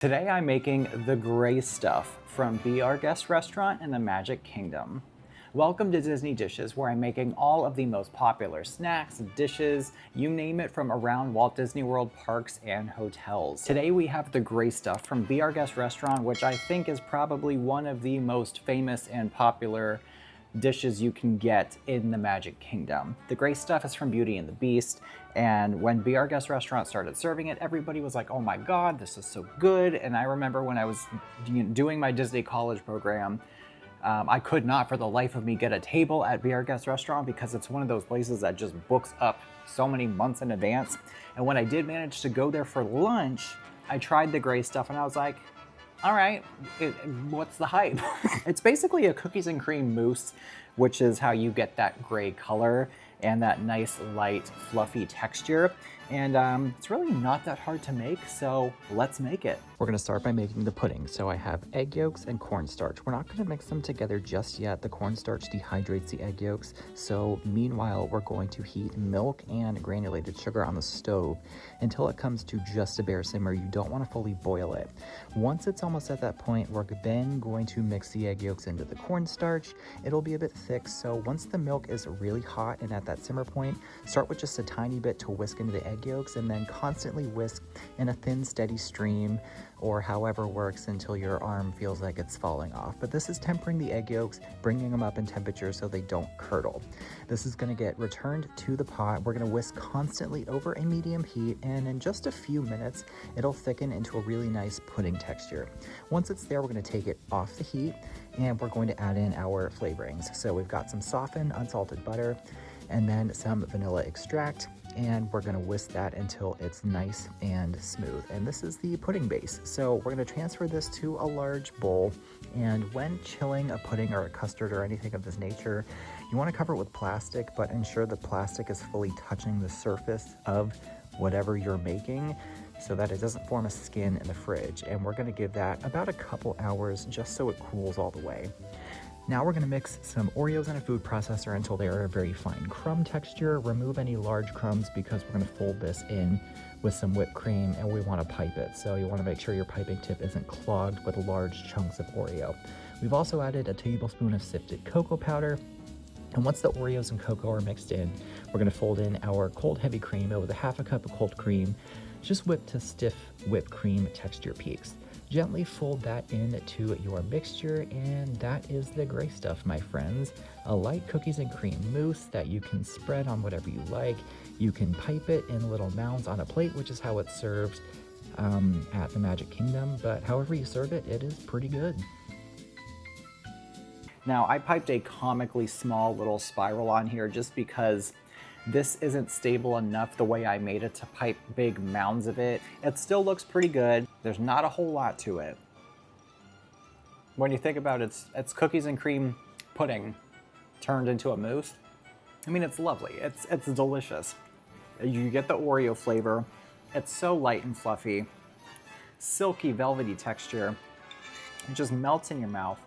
Today I'm making the gray stuff from Be Our Guest restaurant in the Magic Kingdom. Welcome to Disney Dishes, where I'm making all of the most popular snacks, dishes, you name it, from around Walt Disney World parks and hotels. Today we have the gray stuff from Be Our Guest restaurant, which I think is probably one of the most famous and popular dishes you can get in the Magic Kingdom. The gray stuff is from Beauty and the Beast, and when Be Our Guest restaurant started serving it, everybody was like, oh my god, this is so good. And I remember when I was doing my Disney college program, I could not for the life of me get a table at Be Our Guest restaurant because it's one of those places that just books up so many months in advance. And when I did manage to go there for lunch, I tried the gray stuff and I was like, all right, what's the hype? It's basically a cookies and cream mousse, which is how you get that gray color and that nice, light, fluffy texture. And it's really not that hard to make, so let's make it. We're gonna start by making the pudding. So I have egg yolks and cornstarch. We're not gonna mix them together just yet. The cornstarch dehydrates the egg yolks. So meanwhile, we're going to heat milk and granulated sugar on the stove until it comes to just a bare simmer. You don't wanna fully boil it. Once it's almost at that point, we're then going to mix the egg yolks into the cornstarch. It'll be a bit thick, so once the milk is really hot and at that simmer point, start with just a tiny bit to whisk into the egg yolks and then constantly whisk in a thin, steady stream, or however works until your arm feels like it's falling off. But this is tempering the egg yolks, bringing them up in temperature so they don't curdle. This is gonna get returned to the pot. We're gonna whisk constantly over a medium heat, and in just a few minutes, it'll thicken into a really nice pudding texture. Once it's there, we're gonna take it off the heat, and we're going to add in our flavorings. So we've got some softened, unsalted butter, and then some vanilla extract, and we're gonna whisk that until it's nice and smooth. And this is the pudding base. So we're gonna transfer this to a large bowl, and when chilling a pudding or a custard or anything of this nature, you wanna cover it with plastic, but ensure the plastic is fully touching the surface of whatever you're making so that it doesn't form a skin in the fridge. And we're gonna give that about a couple hours just so it cools all the way. Now we're gonna mix some Oreos in a food processor until they are a very fine crumb texture. Remove any large crumbs because we're gonna fold this in with some whipped cream and we wanna pipe it. So you wanna make sure your piping tip isn't clogged with large chunks of Oreo. We've also added a tablespoon of sifted cocoa powder. And once the Oreos and cocoa are mixed in, we're gonna fold in our cold heavy cream. With a half a cup of cold cream, just whipped to stiff whipped cream texture peaks. Gently fold that into your mixture, and that is the gray stuff, my friends. A light cookies and cream mousse that you can spread on whatever you like. You can pipe it in little mounds on a plate, which is how it's served at the Magic Kingdom, but however you serve it, it is pretty good. Now, I piped a comically small little spiral on here just because this isn't stable enough the way I made it to pipe big mounds of it. It still looks pretty good. There's not a whole lot to it. When you think about it, it's cookies and cream pudding turned into a mousse. I mean, it's lovely. It's delicious. You get the Oreo flavor. It's so light and fluffy. Silky, velvety texture. It just melts in your mouth.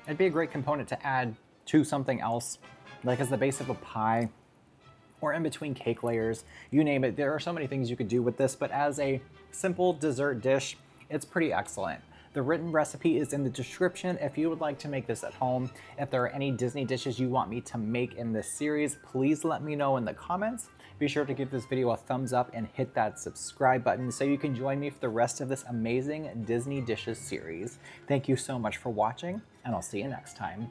It'd be a great component to add to something else, like as the base of a pie, or in between cake layers, you name it. There are so many things you could do with this, but as a simple dessert dish, it's pretty excellent. The written recipe is in the description if you would like to make this at home. If there are any Disney dishes you want me to make in this series, please let me know in the comments. Be sure to give this video a thumbs up and hit that subscribe button so you can join me for the rest of this amazing Disney Dishes series. Thank you so much for watching, and I'll see you next time.